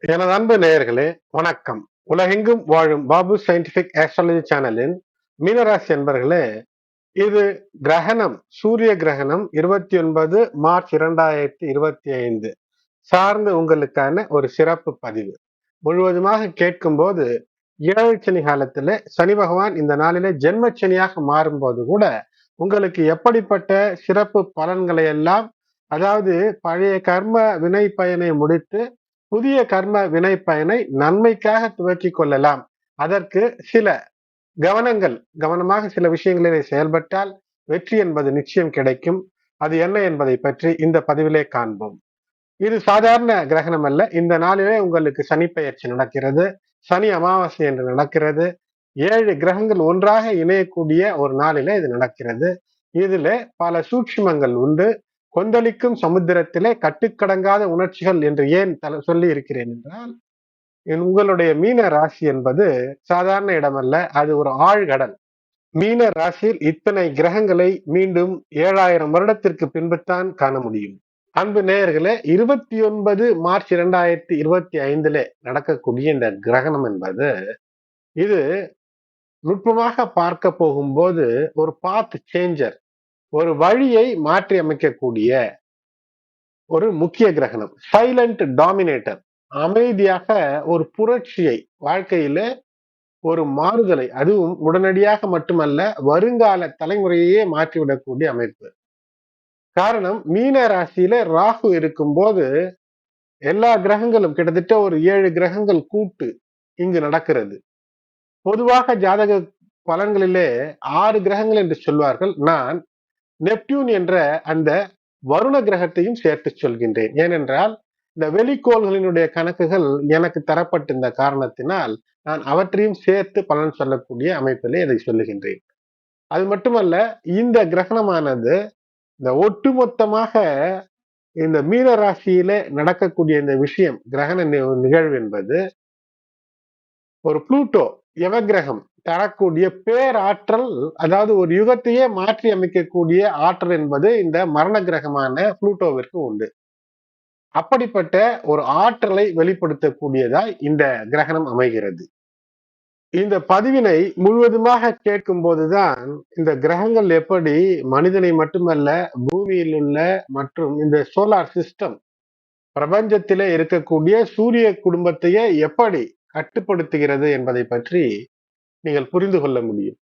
எனது அன்பு நேயர்களே, வணக்கம். உலகெங்கும் வாழும் பாபு சயின்டிபிக் ஆஸ்ட்ராலஜி சேனலின் மீனராசி என்பர்களே, இது கிரகணம், சூரிய கிரகணம் 29 மார்ச் 2025 சார்ந்து உங்களுக்கான ஒரு சிறப்பு பதிவு. முழுவதுமாக கேட்கும்போது, ஏழரை சனி காலத்திலே சனி பகவான் இந்த நாளிலே ஜென்மச்சனியாக மாறும்போது கூட உங்களுக்கு எப்படிப்பட்ட சிறப்பு பலன்களை எல்லாம், அதாவது பழைய கர்ம வினை பயனை முடித்து புதிய கர்ம வினை பயனை நன்மைக்காக துவக்கிக் கொள்ளலாம். அதற்கு சில கவனமாக சில விஷயங்களிலே செயல்பட்டால் வெற்றி என்பது நிச்சயம் கிடைக்கும். அது என்ன என்பதை பற்றி இந்த பதிவிலே காண்போம். இது சாதாரண கிரகணம் அல்ல. இந்த நாளிலே உங்களுக்கு சனி பெயர்ச்சி நடக்கிறது. சனி அமாவாசை என்று நடக்கிறது. 7 கிரகங்கள் ஒன்றாக இணையக்கூடிய ஒரு நாளிலே இது நடக்கிறது. இதிலே பல சூட்சுமங்கள் உண்டு. கொந்தளிக்கும் சமுத்திரத்திலே கட்டுக்கடங்காத உணர்ச்சிகள் என்று ஏன் சொல்லி இருக்கிறேன் என்றால், உங்களுடைய மீன ராசி என்பது சாதாரண இடமல்ல, அது ஒரு ஆழ்கடல். மீன ராசியில் இத்தனை கிரகங்களை மீண்டும் 7000 வருடத்திற்கு பின்புத்தான் காண முடியும். அன்பு நேயர்களே, 29 மார்ச் 2025 நடக்கக்கூடிய இந்த கிரகணம் என்பது, இது நுட்பமாக பார்க்க போகும்போது ஒரு பாத் சேஞ்சர், ஒரு வழியை மாற்றி அமைக்கக்கூடிய ஒரு முக்கிய கிரகணம். சைலண்ட் டாமினேட்டர், அமைதியாக ஒரு புரட்சியை, வாழ்க்கையில ஒரு மாறுதலை, அதுவும் உடனடியாக மட்டுமல்ல, வருங்கால தலைமுறையே மாற்றிவிடக்கூடிய அமைப்பு. காரணம், மீன ராசியில ராகு இருக்கும் போது எல்லா கிரகங்களும் கிட்டத்தட்ட ஒரு 7 கிரகங்கள் கூட்டு இங்கு நடக்கிறது. பொதுவாக ஜாதக பலன்களிலே 6 கிரகங்கள் என்று சொல்வார்கள். நான் நெப்டியூன் என்ற அந்த வருண கிரகத்தையும் சேர்த்து சொல்கின்றேன். ஏனென்றால் இந்த வெளிக்கோள்களினுடைய கணக்குகள் எனக்கு தரப்பட்டிருந்த காரணத்தினால் நான் அவற்றையும் சேர்த்து பலன் சொல்லக்கூடிய அமைப்பிலே இதை சொல்லுகின்றேன். அது மட்டுமல்ல, இந்த கிரகணமானது இந்த ஒட்டுமொத்தமாக இந்த மீன ராசியிலே நடக்கக்கூடிய இந்த விஷயம், கிரகண நிகழ்வு என்பது ஒரு புளூட்டோ யவகிரகம் தரக்கூடிய பேராற்றல், அதாவது ஒரு யுகத்தையே மாற்றி அமைக்கக்கூடிய ஆற்றல் என்பது இந்த மரண கிரகமான புளூட்டோவிற்கு உண்டு. அப்படிப்பட்ட ஒரு ஆற்றலை வெளிப்படுத்தக்கூடியதாய் இந்த கிரகணம் அமைகிறது. இந்த பதிவினை முழுவதுமாக கேட்கும் போதுதான் இந்த கிரகங்கள் எப்படி மனிதனை மட்டுமல்ல, பூமியில் உள்ள மற்றும் இந்த சோலார் சிஸ்டம், பிரபஞ்சத்திலே இருக்கக்கூடிய சூரிய குடும்பத்தையே எப்படி கட்டுப்படுத்துகிறது என்பதை பற்றி நீங்கள் புரிந்து கொள்ள முடியும்.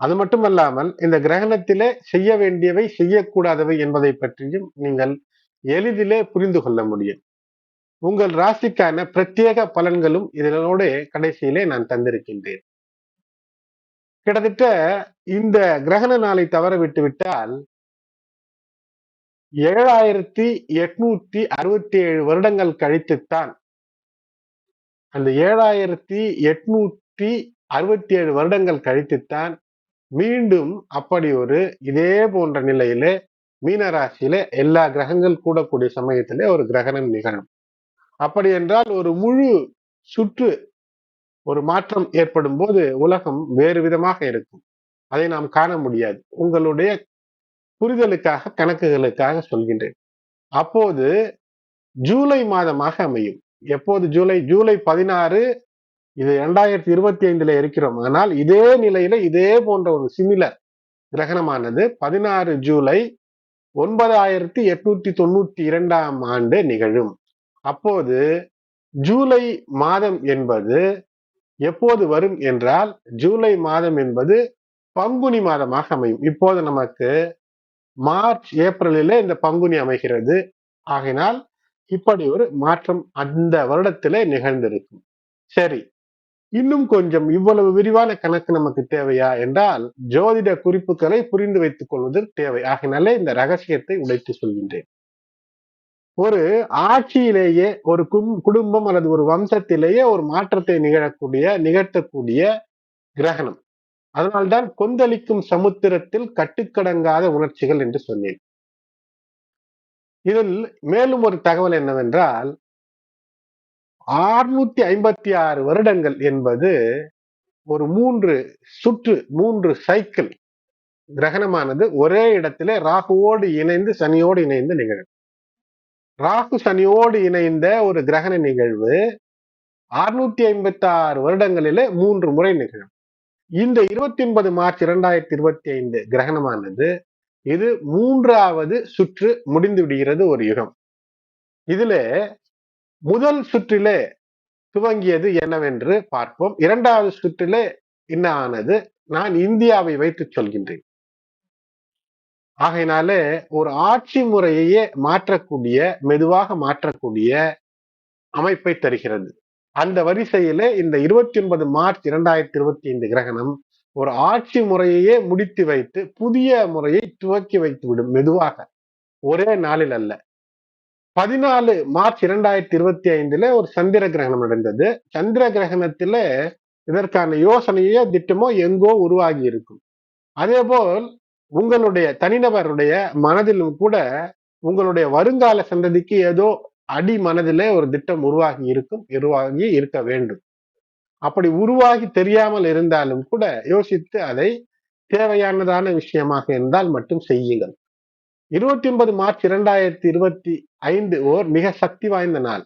அது மட்டுமல்லாமல் இந்த கிரகணத்திலே செய்ய வேண்டியவை, செய்யக்கூடாதவை என்பதை பற்றியும் நீங்கள் எளிதிலே புரிந்து கொள்ள முடியும். உங்கள் ராசிக்கான பிரத்யேக பலன்களும் இதனோட கடைசியிலே நான் தந்திருக்கின்றேன். கிட்டத்தட்ட இந்த கிரகண நாளை தவற விட்டு விட்டால் 7867 வருடங்கள் கழித்துத்தான், அந்த 7867 வருடங்கள் கழித்துத்தான் மீண்டும் அப்படி ஒரு இதே போன்ற நிலையிலே மீனராசியில எல்லா கிரகங்கள் கூடக்கூடிய சமயத்திலே ஒரு கிரகணம் நிகழும். அப்படி என்றால் ஒரு முழு சுற்று, ஒரு மாற்றம் ஏற்படும் போது உலகம் வேறு விதமாக இருக்கும். அதை நாம் காண முடியாது. உங்களுடைய புரிதலுக்காக, கணக்குகளுக்காக சொல்கின்றேன். அப்போது ஜூலை மாதமாக அமையும். எப்போது? ஜூலை 16. இது 2025 இருக்கிறோம். ஆனால் இதே நிலையில இதே போன்ற ஒரு சிமிலர் கிரகணமானது 16 ஜூலை 9892 ஆண்டு நிகழும். அப்போது ஜூலை மாதம் என்பது எப்போது வரும் என்றால், ஜூலை மாதம் என்பது பங்குனி மாதமாக அமையும். இப்போது நமக்கு மார்ச், ஏப்ரலிலே இந்த பங்குனி அமைகிறது. ஆகினால் இப்படி ஒரு மாற்றம் அந்த வருடத்திலே நிகழ்ந்திருக்கும். சரி, இன்னும் கொஞ்சம் இவ்வளவு விரிவான கணக்கு நமக்கு தேவையா என்றால், ஜோதிட குறிப்புகளை புரிந்து வைத்துக் கொள்வது தேவை. ஆகினாலே இந்த ரகசியத்தை உடைத்து சொல்கின்றேன். ஒரு ஆட்சியிலேயே, ஒரு குடும்பம் அல்லது ஒரு வம்சத்திலேயே ஒரு மாற்றத்தை நிகழ்த்தக்கூடிய கிரகணம். அதனால்தான் கொந்தளிக்கும் சமுத்திரத்தில் கட்டுக்கடங்காத உணர்ச்சிகள் என்று சொன்னேன். இதில் மேலும் ஒரு தகவல் என்னவென்றால், 656 வருடங்கள் என்பது ஒரு 3 சைக்கிள் கிரகணமானது ஒரே இடத்திலே ராகுவோடு இணைந்து, சனியோடு இணைந்து நிகழும். ராகு சனியோடு இணைந்த ஒரு கிரகண நிகழ்வு 656 வருடங்களிலே 3 முறை நிகழும். இந்த 29 மார்ச் 2025 கிரகணமானது இது 3வது சுற்று முடிந்து விடுகிறது ஒரு யுகம். இதிலே முதல் சுற்றிலே துவங்கியது என்னவென்று பார்ப்போம். 2வது சுற்றிலே என்ன ஆனது நான் இந்தியாவை வைத்து சொல்கின்றேன். ஆகையினாலே ஒரு ஆட்சி முறையையே மாற்றக்கூடிய, மெதுவாக மாற்றக்கூடிய அமைப்பை தருகிறது. அந்த வரிசையிலே இந்த 29 மார்ச் 2025 கிரகணம் ஒரு ஆட்சி முறையையே முடித்து வைத்து புதிய முறையை துவக்கி வைத்து விடும் மெதுவாக, ஒரே நாளில் அல்ல. 14 மார்ச் 2025 ஒரு சந்திர கிரகணம் நடந்தது. சந்திர கிரகணத்தில இதற்கான யோசனையோ திட்டமோ எங்கோ உருவாகி இருக்கும். அதே போல் உங்களுடைய தனிநபருடைய மனதிலும் கூட உங்களுடைய வருங்கால சந்ததிக்கு ஏதோ அடி மனதிலே ஒரு திட்டம் உருவாகி இருக்க வேண்டும். அப்படி உருவாகி தெரியாமல் இருந்தாலும் கூட யோசித்து அதை தேவையானதான விஷயமாக இருந்தால் மட்டும் செய்யுங்கள். 29 மார்ச் 2025 ஓர் மிக சக்தி வாய்ந்த நாள்.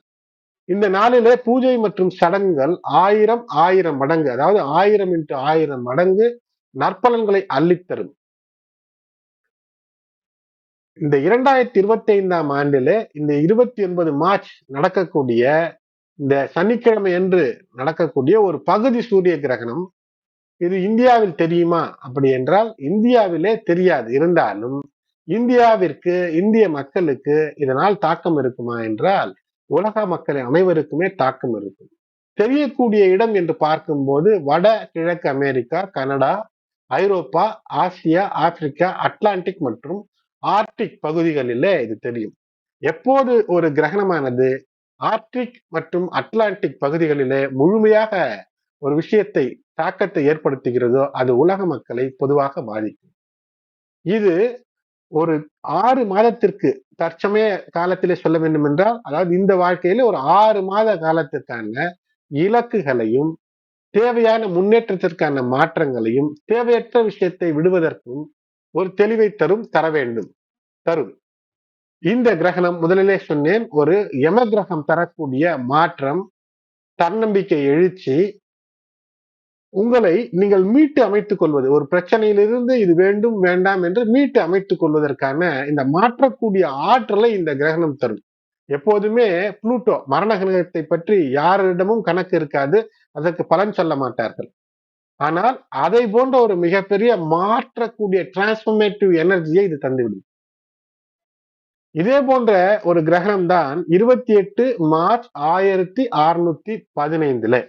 இந்த நாளிலே பூஜை மற்றும் சடங்குகள் 1000 மடங்கு, அதாவது 1000 into 1000 மடங்கு நற்பலன்களை அள்ளித்தரும். இந்த 2025 ஆண்டிலே இந்த 29 மார்ச் நடக்கக்கூடிய இந்த சனிக்கிழமை என்று நடக்கக்கூடிய ஒரு பகுதி சூரிய கிரகணம், இது இந்தியாவில் தெரியுமா அப்படி என்றால் இந்தியாவிலே தெரியாது. இருந்தாலும் இந்தியாவிற்கு, இந்திய மக்களுக்கு இதனால் தாக்கம் இருக்குமா என்றால் உலக மக்கள் அனைவருக்குமே தாக்கம் இருக்கும். தெரியக்கூடிய இடம் என்று பார்க்கும்போது வட கிழக்கு அமெரிக்கா, கனடா, ஐரோப்பா, ஆசியா, ஆப்பிரிக்கா, அட்லாண்டிக் மற்றும் ஆர்டிக் பகுதிகளிலே இது தெரியும். எப்போது ஒரு கிரகணமானது ஆர்டிக் மற்றும் அட்லாண்டிக் பகுதிகளிலே முழுமையாக ஒரு விஷயத்தை தாக்கத்தை ஏற்படுத்துகிறதோ அது உலக மக்களை பொதுவாக பாதிக்கும். இது ஒரு 6 மாதத்திற்கு தற்சமய காலத்திலே சொல்ல வேண்டும் என்றால், அதாவது இந்த வாழ்க்கையில ஒரு 6 மாத காலத்திற்கான இலக்குகளையும் தேவையான முன்னேற்றத்திற்கான மாற்றங்களையும் தேவையற்ற விஷயத்தை விடுவதற்கும் ஒரு தெளிவை தரும். இந்த கிரகணம் முதலிலே சொன்னேன், ஒரு யம கிரகம் தரக்கூடிய மாற்றம், தன்னம்பிக்கை, எழுச்சி, உங்களை நீங்கள் மீட்டு அமைத்துக் கொள்வது, ஒரு பிரச்சனையிலிருந்து இது வேண்டும் வேண்டாம் என்று மீட்டு அமைத்துக் கொள்வதற்கான இந்த மாற்றக்கூடிய ஆற்றலை இந்த கிரகணம் தரும். எப்போதுமே புளூட்டோ மரண கிரகத்தை பற்றி யாரிடமும் கணக்கு இருக்காது, அதற்கு பலன் சொல்ல மாட்டார்கள். ஆனால் அதை போன்ற ஒரு மிகப்பெரிய மாற்றக்கூடிய டிரான்ஸ்பர்மேட்டிவ் எனர்ஜியை இது தந்துவிடும். இதே போன்ற ஒரு கிரகணம் தான் 28 மார்ச் 1615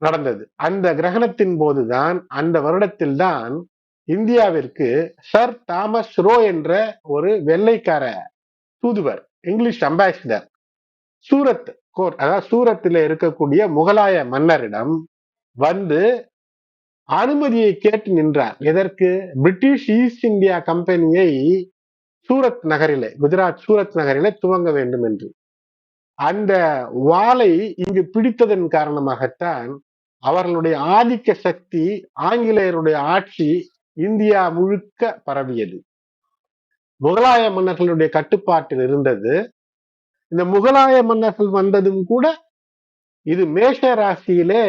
நடந்தது. அந்த கிரகணத்தின் போதுதான், அந்த வருடத்தில் தான் இந்தியாவிற்கு சர் தாமஸ் ரோ என்ற ஒரு வெள்ளைக்கார தூதுவர், இங்கிலீஷ் அம்பாசிடர், சூரத் கோர்ட், அதாவது சூரத்தில் இருக்கக்கூடிய முகலாய மன்னரிடம் வந்து அனுமதியை கேட்டு நின்றார். எதற்கு? பிரிட்டிஷ் ஈஸ்ட் இந்தியா கம்பெனியை சூரத் நகரிலே, குஜராத் சூரத் நகரிலே துவங்க வேண்டும் என்று. அந்த வாளை இங்கு பிடித்ததன் காரணமாகத்தான் அவர்களுடைய ஆதிக்க சக்தி, ஆங்கிலேயருடைய ஆட்சி இந்தியா முழுக்க பரவியது. முகலாய மன்னர்களுடைய கட்டுப்பாட்டில் இருந்தது. இந்த முகலாய மன்னர்கள் வந்ததும் கூட இது மேஷ ராசியிலே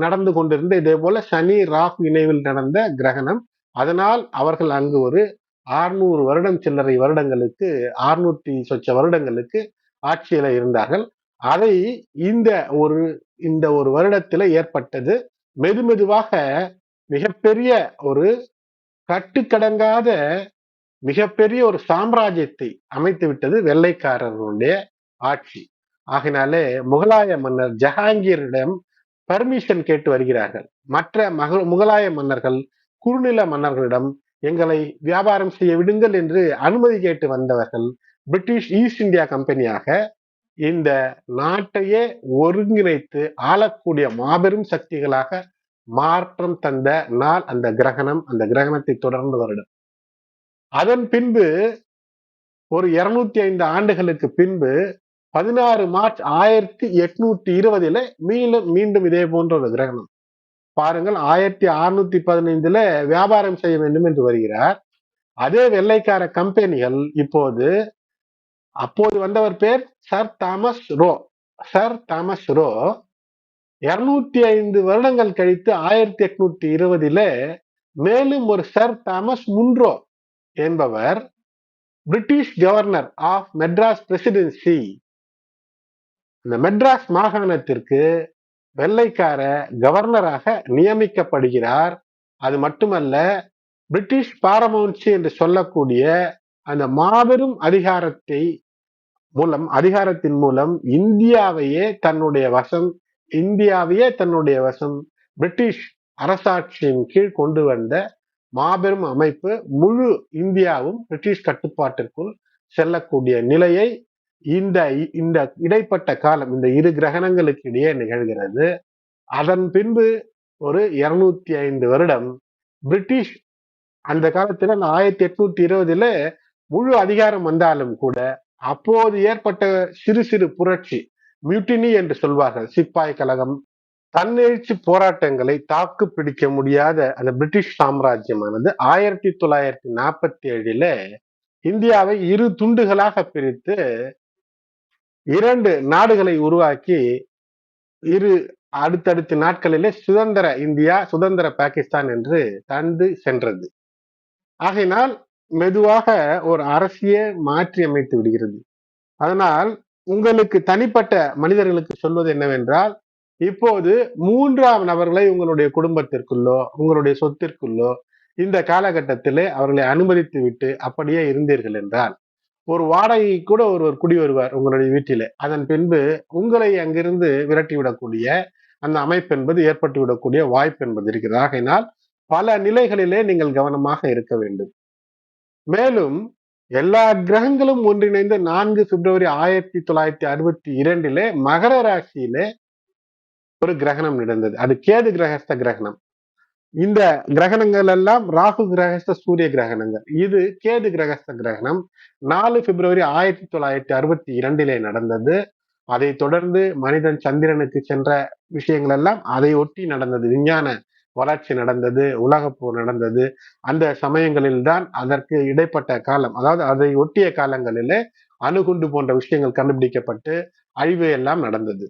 நடந்து கொண்டிருந்த, இதே போல சனி ராகு இணைவில் நடந்த கிரகணம். அதனால் அவர்கள் அங்கு ஒரு 600 வருடம் சில்லறை வருடங்களுக்கு, 600 சொச்ச வருடங்களுக்கு ஆட்சியில இருந்தார்கள். அதை இந்த ஒரு வருடத்துல ஏற்பட்டது. மெதுமெதுவாக மிகப்பெரிய ஒரு கட்டுக்கடங்காத மிகப்பெரிய ஒரு சாம்ராஜ்யத்தை அமைத்து விட்டது வெள்ளைக்காரர்களுடைய ஆட்சி. ஆகினாலே முகலாய மன்னர் ஜஹாங்கீரிடம் பர்மிஷன் கேட்டு வருகிறார்கள். மற்ற முகலாய மன்னர்கள் குறுநில மன்னர்களிடம் எங்களை வியாபாரம் செய்ய விடுங்கள் என்று அனுமதி கேட்டு வந்தவர்கள் பிரிட்டிஷ் ஈஸ்ட் இந்தியா கம்பெனியாக இந்த நாட்டையே ஒருங்கிணைத்து ஆளக்கூடிய மாபெரும் சக்திகளாக மாற்றம் தந்த நாள் அந்த கிரகணம். அந்த கிரகணத்தை தொடர்ந்து வருடம். அதன் பின்பு ஒரு 205 ஆண்டுகளுக்கு பின்பு 16 மார்ச் 1820 மீண்டும் இதே போன்ற ஒரு கிரகணம். பாருங்கள், 1615 வியாபாரம் செய்ய வேண்டும் என்று வருகிறார். அதே வெள்ளைக்கார கம்பெனிகள் இப்போது அப்போது வந்தவர் பேர் sir Thomas Roe. Sir Thomas Roe 205 வருடங்கள் கழித்து 1820 மேலும் ஒரு சர் தாமஸ் முன்ரோ என்பவர் British governor of Madras presidency, இந்த மெட்ராஸ் மாகாணத்திற்கு வெள்ளைக்கார கவர்னராக நியமிக்கப்படுகிறார். அது மட்டுமல்ல, பிரிட்டிஷ் பாரமௌன்சி என்று சொல்லக்கூடிய அந்த மாபெரும் அதிகாரத்தின் மூலம் இந்தியாவையே தன்னுடைய வசம் பிரிட்டிஷ் அரசாட்சியின் கீழ் கொண்டு வந்த மாபெரும் அமைப்பு. முழு இந்தியாவும் பிரிட்டிஷ் கட்டுப்பாட்டிற்குள் செல்லக்கூடிய நிலையை இந்த இடைப்பட்ட காலம், இந்த இரு கிரகணங்களுக்கு இடையே நிகழ்கிறது. அதன் பின்பு ஒரு 205 வருடம் பிரிட்டிஷ் அந்த காலத்துல 1820 முழு அதிகாரம் வந்தாலும் கூட அப்போது ஏற்பட்ட சிறு சிறு புரட்சி, மியூட்டினி என்று சொல்வார்கள், சிப்பாய் கழகம், தன்னெழுச்சி போராட்டங்களை தாக்கு பிடிக்க முடியாத அந்த பிரிட்டிஷ் சாம்ராஜ்யமானது 1947 இந்தியாவை இரு துண்டுகளாக பிரித்து 2 நாடுகளை உருவாக்கி அடுத்தடுத்த நாட்களிலே சுதந்திர இந்தியா, சுதந்திர பாகிஸ்தான் என்று தந்து சென்றது. ஆகையினால் மெதுவாக ஒரு அரசியே மாற்றி அமைத்து விடுகிறது. அதனால் உங்களுக்கு தனிப்பட்ட மனிதர்களுக்கு சொல்வது என்னவென்றால், இப்போது 3ஆம் நபர்களை உங்களுடைய குடும்பத்திற்குள்ளோ உங்களுடைய சொத்திற்குள்ளோ இந்த காலகட்டத்திலே அவர்களை அனுமதித்து விட்டு அப்படியே இருந்தீர்கள் என்றால், ஒரு வாடகை கூட ஒருவர் குடி வருவார் உங்களுடைய வீட்டிலே. அதன் பின்பு உங்களை அங்கிருந்து விரட்டிவிடக்கூடிய அந்த அமைப்பு என்பது ஏற்பட்டு விடக்கூடிய வாய்ப்பு என்பது இருக்கிறது. ஆகையினால் பல நிலைகளிலே நீங்கள் கவனமாக இருக்க வேண்டும். மேலும் எல்லா கிரகங்களும் ஒன்றிணைந்து 4 பிப்ரவரி 1962 மகர ராசியிலே ஒரு கிரகணம் நடந்தது. அது கேது கிரகஸ்த கிரகணம். இந்த கிரகணங்கள் எல்லாம் ராகு கிரகஸ்த சூரிய கிரகணங்கள். இது கேது கிரகஸ்த கிரகணம் 4 பிப்ரவரி 1962 நடந்தது. அதை தொடர்ந்து மனிதன் சந்திரனுக்கு சென்ற விஷயங்கள் எல்லாம் அதை ஒட்டி நடந்தது. விஞ்ஞான வளர்ச்சி நடந்தது, உலகப்போர் நடந்தது. அந்த சமயங்களில் தான் அதற்கு இடைப்பட்ட காலம், அதாவது அதை ஒட்டிய காலங்களிலே அணுகுண்டு போன்ற விஷயங்கள் கண்டுபிடிக்கப்பட்டு அழிவு எல்லாம் நடந்தது.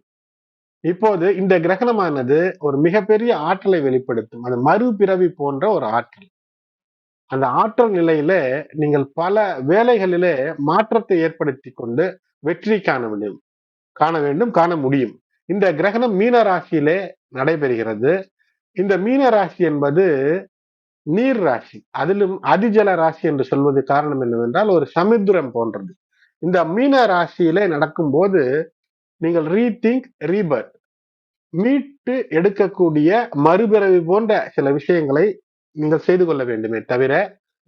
இப்போது இந்த கிரகணமானது ஒரு மிகப்பெரிய ஆற்றலை வெளிப்படுத்தும். அது மறுபிறவி போன்ற ஒரு ஆற்றல். அந்த ஆற்றல் நிலையில நீங்கள் பல வேலைகளிலே மாற்றத்தை ஏற்படுத்தி கொண்டு வெற்றி காண முடியும். இந்த கிரகணம் மீன ராசியிலே நடைபெறுகிறது. இந்த மீன ராசி என்பது நீர் ராசி, அதிலும் அதிஜல ராசி என்று சொல்வது காரணம் என்னவென்றால் ஒரு சமுத்திரம் போன்றது. இந்த மீன ராசியிலே நடக்கும் போது நீங்கள் ரீதிங்க், ரீபர்த், மீட்டு எடுக்கக்கூடிய மறுபிறவி போன்ற சில விஷயங்களை நீங்கள் செய்து கொள்ள வேண்டுமே தவிர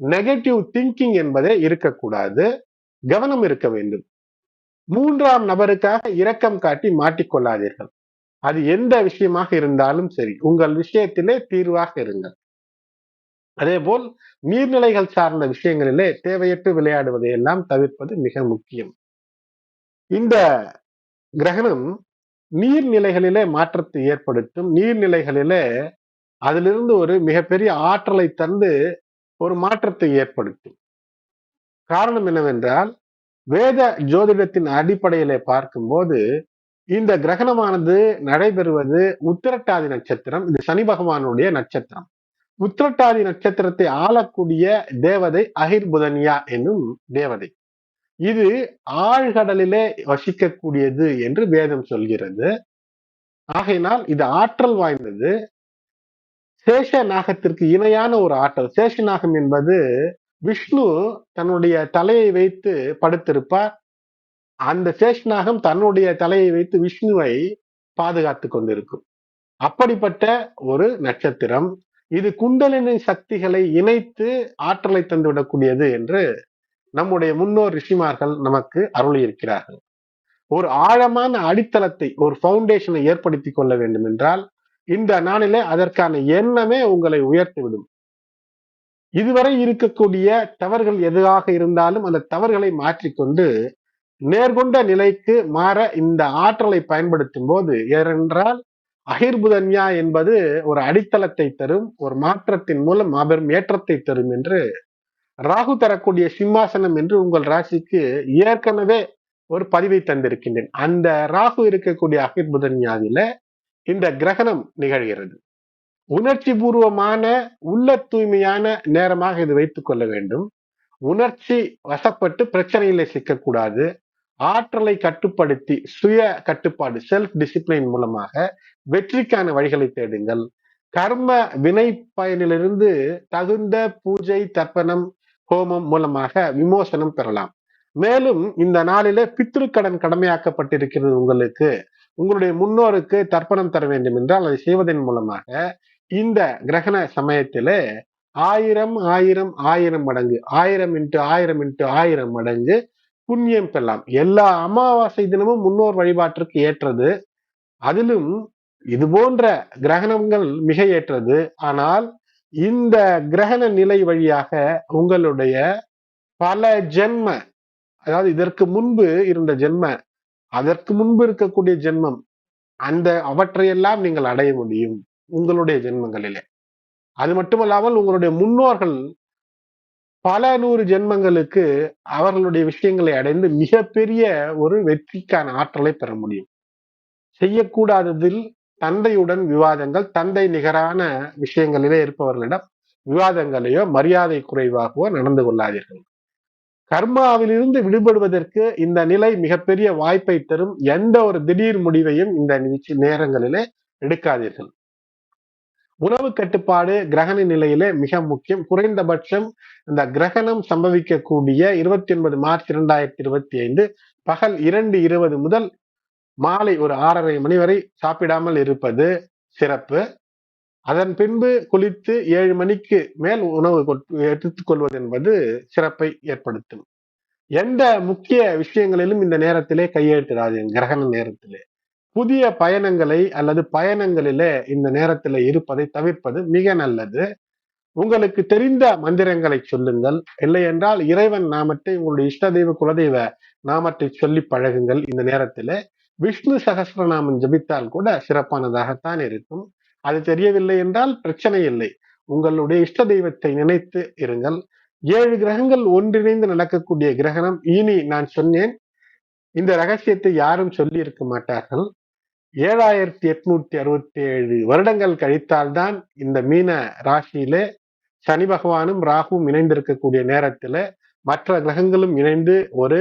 நெகட்டிவ் திங்கிங் என்பதே இருக்கக்கூடாது. கவனம் இருக்க வேண்டும். 3ஆம் நபருக்காக இரக்கம் காட்டி மாட்டிக்கொள்ளாதீர்கள். அது எந்த விஷயமாக இருந்தாலும் சரி, உங்கள் விஷயத்திலே தீர்வாக இருங்கள். அதே போல் நீர்நிலைகள் சார்ந்த விஷயங்களிலே தேவையற்று விளையாடுவதை எல்லாம் தவிர்ப்பது மிக முக்கியம். இந்த கிரகணம் நீர்நிலைகளிலே மாற்றத்தை ஏற்படுத்தும். நீர்நிலைகளிலே அதிலிருந்து ஒரு மிகப்பெரிய ஆற்றலை தந்து ஒரு மாற்றத்தை ஏற்படுத்தும். காரணம் என்னவென்றால், வேத ஜோதிடத்தின் அடிப்படையிலே பார்க்கும்போது இந்த கிரகணமானது நடைபெறுவது உத்திரட்டாதி நட்சத்திரம். இது சனி பகவானுடைய நட்சத்திரம். உத்திரட்டாதி நட்சத்திரத்தை ஆளக்கூடிய தேவதை அஹிர்புதன்யா என்னும் தேவதை. இது ஆழ்கடலிலே வசிக்கக்கூடியது என்று வேதம் சொல்கிறது. ஆகையினால் இது ஆற்றல் வாய்ந்தது. சேஷ நாகத்திற்கு இணையான ஒரு ஆற்றல். சேஷநாகம் என்பது விஷ்ணு தன்னுடைய தலையை வைத்து படுத்திருப்பார். அந்த சேஷநாகம் தன்னுடைய தலையை வைத்து விஷ்ணுவை பாதுகாத்து கொண்டிருக்கும். அப்படிப்பட்ட ஒரு நட்சத்திரம். இது குண்டலினி சக்திகளை இணைத்து ஆற்றலை தந்துவிடக்கூடியது என்று நம்முடைய முன்னோர் ரிஷிமார்கள் நமக்கு அருளி இருக்கிறார்கள். ஒரு ஆழமான அடித்தளத்தை, ஒரு பவுண்டேஷனை ஏற்படுத்தி கொள்ள வேண்டும் என்றால் இந்த நாளிலே அதற்கான எண்ணமே உங்களை உயர்த்திவிடும். இதுவரை இருக்கக்கூடிய தவறுகள் எதுவாக இருந்தாலும் அந்த தவறுகளை மாற்றிக்கொண்டு நேர்கொண்ட நிலைக்கு மாற இந்த ஆற்றலை பயன்படுத்தும் போது, ஏனென்றால் அஹிர்புதன்யா என்பது ஒரு அடித்தளத்தை தரும், ஒரு மாற்றத்தின் மூலம் மாபெரும் ஏற்றத்தை தரும் என்று ராகு தரக்கூடிய சிம்மாசனம் என்று உங்கள் ராசிக்கு ஏற்கனவே ஒரு பதிவை தந்திருக்கின்றேன். அந்த ராகு இருக்கக்கூடிய அகிர்புதன் ஞாதியில இந்த கிரகணம் நிகழ்கிறது. உணர்ச்சி பூர்வமான உள்ள தூய்மையான நேரமாக இது வைத்துக் கொள்ள வேண்டும். உணர்ச்சி வசப்பட்டு பிரச்சனையில சிக்கக்கூடாது. ஆற்றலை கட்டுப்படுத்தி சுய கட்டுப்பாடு செல்ஃப் டிசிப்ளின் மூலமாக வெற்றிக்கான வழிகளை தேடுங்கள். கர்ம வினை பயனிலிருந்து தகுந்த பூஜை தர்ப்பணம் ஹோமம் மூலமாக விமோசனம் பெறலாம். மேலும் இந்த நாளிலே பித்ருக்கடன் கடமையாக்கப்பட்டிருக்கிறது உங்களுக்கு. உங்களுடைய முன்னோருக்கு தர்ப்பணம் தர வேண்டும் என்றால் அதை செய்வதன் மூலமாக இந்த கிரகண சமயத்திலே 1000 மடங்கு 1000 மடங்கு புண்ணியம் பெறலாம். எல்லா அமாவாசை தினமும் முன்னோர் வழிபாட்டிற்கு ஏற்றது. அதிலும் இது போன்ற கிரகணங்கள் மிக ஏற்றது. ஆனால் இந்த கிரகண நிலை வழியாக உங்களுடைய பல ஜென்ம, அதாவது இதற்கு முன்பு இருந்த ஜென்ம, அதற்கு முன்பு இருக்கக்கூடிய ஜென்மம், அந்த அவற்றையெல்லாம் நீங்கள் அடைய முடியும் உங்களுடைய ஜென்மங்களிலே. அது மட்டுமல்லாமல் உங்களுடைய முன்னோர்கள் பல 100 ஜென்மங்களுக்கு அவர்களுடைய விஷயங்களை அடைந்து மிகப்பெரிய ஒரு வெற்றிக்கான ஆற்றலை பெற முடியும். செய்யக்கூடாததில் தந்தையுடன் விவாதங்கள், தந்தை நிகரான விஷயங்களிலே இருப்பவர்களிடம் விவாதங்களையோ மரியாதை குறைவாகவோ நடந்து கொள்ளாதீர்கள். கர்மாவிலிருந்து விடுபடுவதற்கு இந்த நிலை மிகப்பெரிய வாய்ப்பை தரும். எந்த ஒரு திடீர் முடிவையும் இந்த நேரங்களிலே எடுக்காதீர்கள். உணவு கட்டுப்பாடு கிரகண நிலையிலே மிக முக்கியம். குறைந்தபட்சம் இந்த கிரகணம் சம்பவிக்கக்கூடிய 29 மார்ச் 2025 பகல் 2:20 முதல் மாலை ஒரு 6:30 மணி வரை சாப்பிடாமல் இருப்பது சிறப்பு. அதன் பின்பு குளித்து 7 மணிக்கு மேல் உணவு எடுத்துக் கொள்வது என்பது சிறப்பை ஏற்படுத்தும். எந்த முக்கிய விஷயங்களிலும் இந்த நேரத்திலே கையெழுத்திடாதீங்க. கிரகண நேரத்திலே புதிய பயணங்களை அல்லது பயணங்களிலே இந்த நேரத்தில் இருப்பதை தவிர்ப்பது மிக நல்லது. உங்களுக்கு தெரிந்த மந்திரங்களை சொல்லுங்கள். இல்லை என்றால் இறைவன் நாமத்தை, உங்களுடைய இஷ்ட தெய்வ குலதெய்வ நாமத்தை சொல்லி பழகுங்கள். இந்த நேரத்தில் விஷ்ணு சகஸ்ரநாமம் ஜபித்தால் கூட சிறப்பானதாகத்தான் இருக்கும். அது தெரியவில்லை என்றால் பிரச்சனை இல்லை. உங்களுடைய இஷ்ட தெய்வத்தை நினைத்து இருங்கள். 7 கிரகங்கள் ஒன்றிணைந்து நடக்கக்கூடிய கிரகணம். இனி நான் சொன்னேன், இந்த ரகசியத்தை யாரும் சொல்லி இருக்க மாட்டார்கள். 7867 வருடங்கள் கழித்தால்தான் இந்த மீன ராசியிலே சனி பகவானும் ராகுவும் இணைந்திருக்கக்கூடிய நேரத்துல மற்ற கிரகங்களும் இணைந்து ஒரு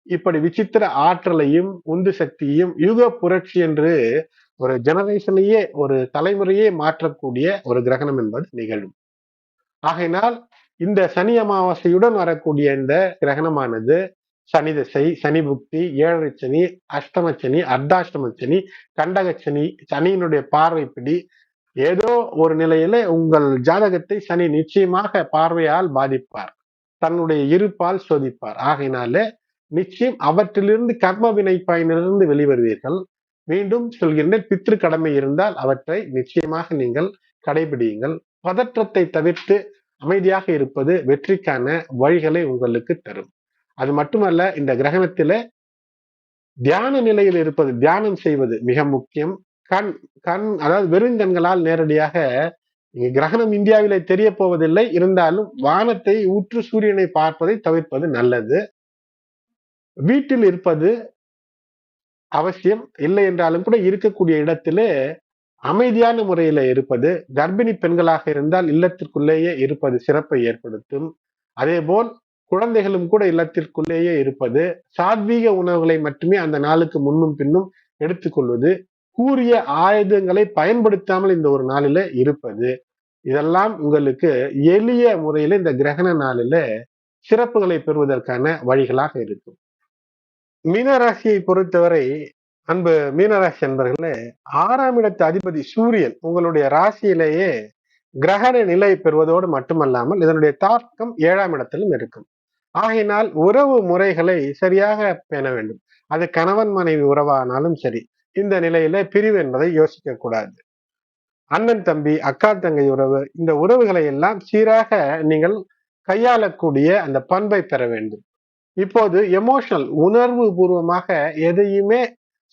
இப்படி விசித்திர ஆற்றலையும் உந்து சக்தியையும் யுக புரட்சி என்று ஒரு ஜெனரேஷனையே, ஒரு தலைமுறையே மாற்றக்கூடிய ஒரு கிரகணம் என்பது நிகழும். ஆகையினால் இந்த சனி அமாவாசையுடன் வரக்கூடிய இந்த கிரகணமானது சனி திசை, சனி புக்தி, 7 சனி, அஷ்டம சனி, அர்த்தாஷ்டம சனி, கண்டக சனி, சனியினுடைய பார்வைப்பிடி, ஏதோ ஒரு நிலையில உங்கள் ஜாதகத்தை சனி நிச்சயமாக பார்வையால் பாதிப்பார், தன்னுடைய இருப்பால் சோதிப்பார். ஆகையினால நிச்சயம் அவற்றிலிருந்து கர்ம வினை பயனிலிருந்து வெளிவருவீர்கள். மீண்டும் சொல்கின்றேன், பித்ரு கடமை இருந்தால் அவற்றை நிச்சயமாக நீங்கள் கடைபிடியுங்கள். பதற்றத்தை தவிர்த்து அமைதியாக இருப்பது வெற்றிக்கான வழிகளை உங்களுக்கு தரும். அது மட்டுமல்ல, இந்த கிரகணத்தில தியான நிலையில் இருப்பது, தியானம் செய்வது மிக முக்கியம். கண் அதாவது வெறுங்கண்களால் நேரடியாக கிரகணம் இந்தியாவிலே தெரிய போவதில்லை. இருந்தாலும் வானத்தை ஊற்று சூரியனை பார்ப்பதை தவிர்ப்பது நல்லது. வீட்டில் இருப்பது அவசியம். இல்லை என்றாலும் கூட இருக்கக்கூடிய இடத்திலே அமைதியான முறையில இருப்பது. கர்ப்பிணி பெண்களாக இருந்தால் இல்லத்திற்குள்ளேயே இருப்பது சிறப்பை ஏற்படுத்தும். அதே போல் குழந்தைகளும் கூட இல்லத்திற்குள்ளேயே இருப்பது. சாத்வீக உணவுகளை மட்டுமே அந்த நாளுக்கு முன்னும் பின்னும் எடுத்துக்கொள்வது. கூறிய ஆயுதங்களை பயன்படுத்தாமல் இந்த ஒரு நாளில இருப்பது. இதெல்லாம் உங்களுக்கு எளிய முறையில இந்த கிரகண நாளில சிறப்புகளை பெறுவதற்கான வழிகளாக இருக்கும். மீனராசியை பொறுத்தவரை அன்பு மீனராசி அன்பர்களே, 6ஆம் இடத்து அதிபதி சூரியன் உங்களுடைய ராசியிலேயே கிரகண நிலை பெறுவதோடு மட்டுமல்லாமல் இதனுடைய தாக்கம் 7ஆம் இடத்திலும் இருக்கும். ஆகையினால் உறவு முறைகளை சரியாக பேண வேண்டும். அது கணவன் மனைவி உறவானாலும் சரி, இந்த நிலையில பிரிவு என்பதை யோசிக்க கூடாது. அண்ணன் தம்பி, அக்கா தங்கை உறவு, இந்த உறவுகளை எல்லாம் சீராக நீங்கள் கையாளக்கூடிய அந்த பண்பை பெற வேண்டும். இப்போது எமோஷனல், உணர்வு பூர்வமாக எதையுமே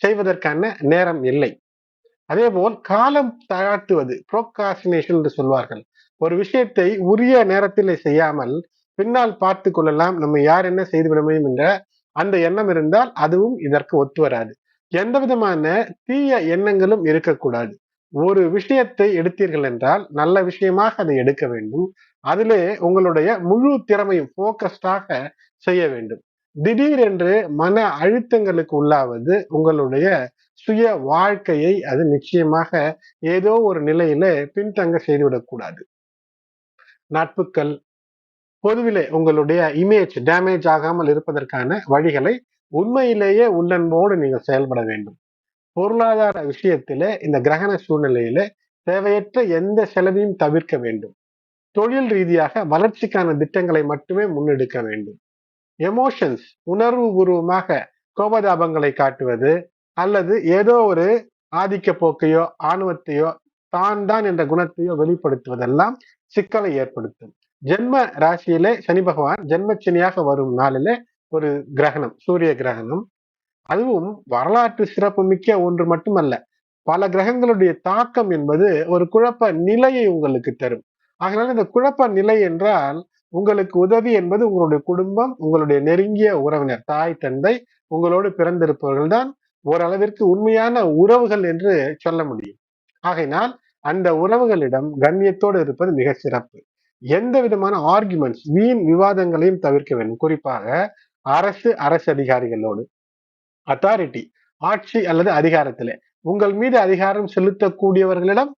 செய்வதற்கான நேரம் இல்லை. அதே போல் காலம் தாழ்த்துவது, புரோகாஸ்டினேஷன் என்று சொல்வார்கள். ஒரு விஷயத்தை உரிய நேரத்தில் செய்யாமல் பின்னால் பார்த்து கொள்ளலாம், நம்ம யார் என்ன செய்து விட முடியும் என்ற அந்த எண்ணம் இருந்தால் அதுவும் இதற்கு ஒத்து வராது. எந்த விதமான தீய எண்ணங்களும் இருக்கக்கூடாது. ஒரு விஷயத்தை எடுத்தீர்கள் என்றால் நல்ல விஷயமாக அதை எடுக்க வேண்டும். அதிலே உங்களுடைய முழு திறமையும் போக்கஸ்டாக செய்ய வேண்டும். திடீரென்று மன அழுத்தங்களுக்கு உள்ளாவது உங்களுடைய சுய வாழ்க்கையை அது நிச்சயமாக ஏதோ ஒரு நிலையில பின்தங்க செய்துவிடக்கூடாது. நட்புக்கள், பொதுவிலே உங்களுடைய இமேஜ் டேமேஜ் ஆகாமல் இருப்பதற்கான வழிகளை உண்மையிலேயே உள்ளன்போடு நீங்கள் செயல்பட வேண்டும். பொருளாதார விஷயத்திலே இந்த கிரகண சூழ்நிலையில தேவையற்ற எந்த செலவையும் தவிர்க்க வேண்டும். தொழில் ரீதியாக வளர்ச்சிக்கான திட்டங்களை மட்டுமே முன்னெடுக்க வேண்டும். எமோஷன்ஸ், உணர்வு பூர்வமாக கோபதாபங்களை காட்டுவது அல்லது ஏதோ ஒரு ஆதிக்க போக்கையோ ஆணவத்தையோ தான் என்ற குணத்தையோ வெளிப்படுத்துவதெல்லாம் சிக்கலை ஏற்படுத்தும். ஜென்ம ராசியிலே சனி பகவான் ஜென்மச்சனியாக வரும் நாளிலே ஒரு கிரகணம், சூரிய கிரகணம். அதுவும் வரலாற்று சிறப்பு மிக்க ஒன்று மட்டுமல்ல, பல கிரகங்களுடைய தாக்கம் என்பது ஒரு குழப்ப நிலையை உங்களுக்கு தரும். ஆகவே இந்த குழப்ப நிலை என்றால் உங்களுக்கு உதவி என்பது உங்களுடைய குடும்பம், உங்களுடைய நெருங்கிய உறவினர், தாய் தந்தை, உங்களோடு பிறந்திருப்பவர்கள் தான் ஓரளவிற்கு உண்மையான உறவுகள் என்று சொல்ல முடியும். ஆகையினால் அந்த உறவுகளிடம் கண்ணியத்தோடு இருப்பது மிக சிறப்பு. எந்த விதமான ஆர்குமெண்ட்ஸ், வீண் விவாதங்களையும் தவிர்க்க வேண்டும். குறிப்பாக அரசு அதிகாரிகளோடு, அத்தாரிட்டி, ஆட்சி அல்லது அதிகாரத்திலே உங்கள் மீது அதிகாரம் செலுத்தக்கூடியவர்களிடம்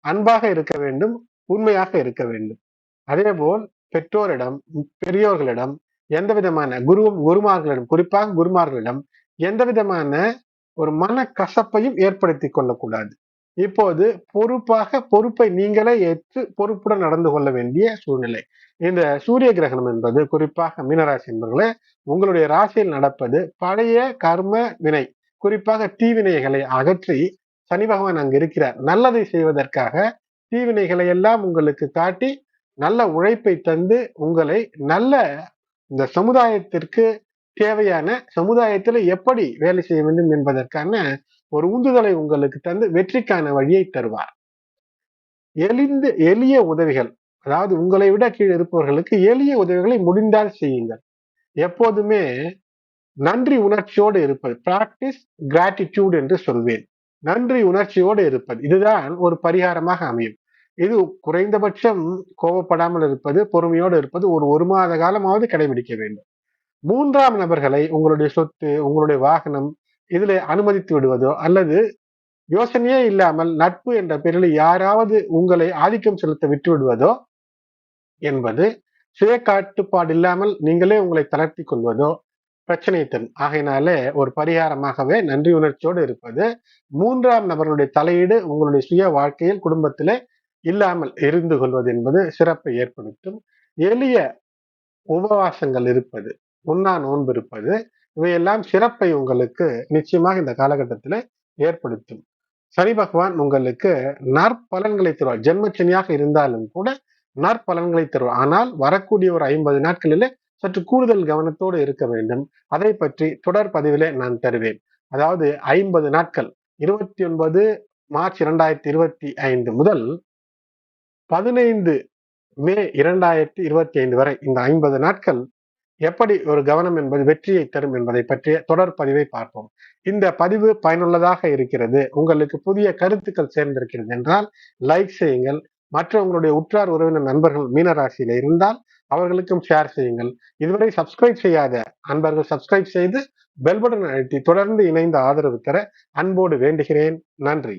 அன்பாக இருக்க வேண்டும், உண்மையாக இருக்க வேண்டும். அதேபோல் பெற்றோரிடம், பெரியோர்களிடம், எந்த விதமான குருமார்களிடம், குறிப்பாக குருமார்களிடம் எந்த விதமான ஒரு மன கசப்பையும் ஏற்படுத்தி கொள்ளக்கூடாது. இப்போது பொறுப்பை நீங்களே ஏற்று பொறுப்புடன் நடந்து கொள்ள வேண்டிய சூழ்நிலை. இந்த சூரிய கிரகணம் என்பது குறிப்பாக மீனராசி என்பவர்களே, உங்களுடைய ராசியில் நடப்பது பழைய கர்ம வினை, குறிப்பாக தீவினைகளை அகற்றி சனி பகவான் அங்கு இருக்கிறார். நல்லதை செய்வதற்காக தீவினைகளை எல்லாம் உங்களுக்கு காட்டி நல்ல உழைப்பை தந்து உங்களை நல்ல இந்த சமுதாயத்திற்கு தேவையான சமுதாயத்துல எப்படி வேலை செய்ய வேண்டும் என்பதற்கான ஒரு உந்துதலை உங்களுக்கு தந்து வெற்றிக்கான வழியை தருவார். எளிய உதவிகள், அதாவது உங்களை விட கீழ் இருப்பவர்களுக்கு எளிய உதவிகளை முடிந்தால் செய்யுங்கள். எப்போதுமே நன்றி உணர்ச்சியோடு இருப்பது, பிராக்டிஸ் கிராட்டிடியூட் என்று சொல்வேன். நன்றி உணர்ச்சியோடு இருப்பது, இதுதான் ஒரு பரிகாரமாக அமையும். இது குறைந்தபட்சம் கோபப்படாமல் இருப்பது, பொறுமையோடு இருப்பது ஒரு மாத காலமாவது கடைபிடிக்க வேண்டும். 3ஆம் நபர்களை உங்களுடைய சொத்து, உங்களுடைய வாகனம் இதில் அனுமதித்து விடுவதோ அல்லது யோசனையே இல்லாமல் நட்பு என்ற பெயரில் யாராவது உங்களை ஆதிக்கம் செலுத்த விட்டு விடுவதோ என்பது சுய கட்டுப்பாடு இல்லாமல் நீங்களே உங்களை தளர்த்தி கொள்வதோ பிரச்சனை தரும். ஆகையினாலே ஒரு பரிகாரமாகவே நன்றி உணர்ச்சியோடு இருப்பது, 3ஆம் நபர்களுடைய தலையீடு உங்களுடைய சுய வாழ்க்கையில் குடும்பத்திலே இல்லாமல் இருந்து கொள்வது என்பது சிறப்பை ஏற்படுத்தும். எளிய உபவாசங்கள் இருப்பது, உண்ணா நோன்பு இருப்பது, இவையெல்லாம் சிறப்பை உங்களுக்கு நிச்சயமாக இந்த காலகட்டத்தில் ஏற்படுத்தும். சனி பகவான் உங்களுக்கு நற்பலன்களை தருவார். ஜென்மச்சனியாக இருந்தாலும் கூட நற்பலன்களை தருவார். ஆனால் வரக்கூடிய ஒரு 50 நாட்களிலே சற்று கூடுதல் கவனத்தோடு இருக்க வேண்டும். அதை பற்றி தொடர் பதிவிலே நான் தருவேன். அதாவது 50 நாட்கள் 29 மார்ச் 2025 முதல் 15 மே 2025 வரை இந்த 50 நாட்கள் எப்படி ஒரு கவனம் என்பது வெற்றியை தரும் என்பதை பற்றிய தொடர் பதிவை பார்ப்போம். இந்த பதிவு பயனுள்ளதாக இருக்கிறது, உங்களுக்கு புதிய கருத்துக்கள் சேர்ந்திருக்கிறது என்றால் லைக் செய்யுங்கள். மற்ற உங்களுடைய உற்றார் உறவினர் நண்பர்கள் மீனராசியில இருந்தால் அவர்களுக்கும் ஷேர் செய்யுங்கள். இதுவரை சப்ஸ்கிரைப் செய்யாத அன்பர்கள் சப்ஸ்கிரைப் செய்து பெல் பட்டன் அழுத்தி தொடர்ந்து இணைந்த ஆதரவு தர அன்போடு வேண்டுகிறேன். நன்றி.